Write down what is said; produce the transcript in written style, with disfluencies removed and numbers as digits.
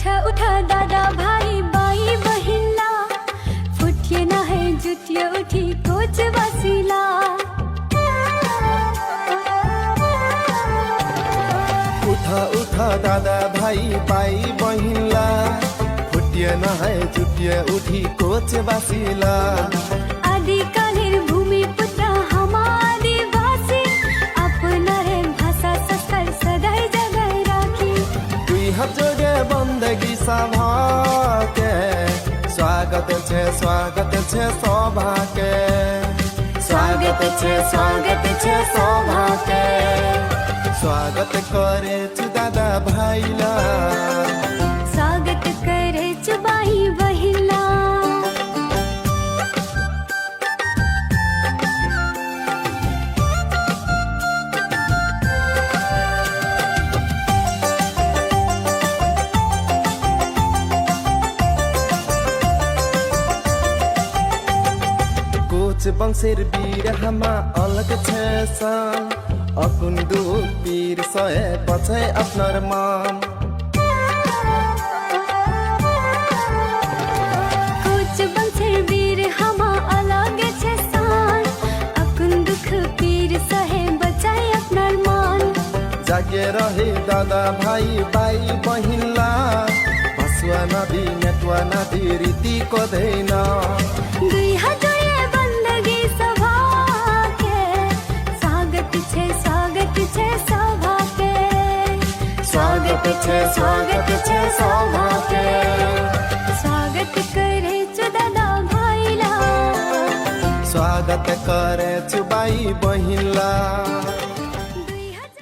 उठा उठा दादा भाई बाई बहिना, फुटिए ना है जुटिए उठी कोच वसीला। उठा उठा दादा भाई बाई बहिनला, फुटिए ना है जुटिए उठी कोच वसीला। आदिकालेर भूमिपुत्र हमारी भाषी, अपना रे भाषा संस्कार सदाई जगाई राखी। दुई हात जोड़े बंदगी सभा के, स्वागत छे सभा के, स्वागत छे सभा के। स्वागत करे छु दादा भाईला, स्वागत करे छु बाई बहिला। कोच बंशेर वीर हामा अलग छे सान, अकुन्दु पीर सहे पछे अपनार मान। कोच बंशेर वीर हामा अलग छे सान, अकुन्दुख पीर सहे बचाए अपनार मान। जागे रहे दादा भाई बाई बहिनला, हसुआ नदी नेटुआ नदी रीति को देना। दुई हात जोड़े बंदगी सभा के, स्वागत छे सभा के। स्वागत छे सभा के। स्वागत करे छु दादा भाईला, स्वागत करे छु बाई बहिनला।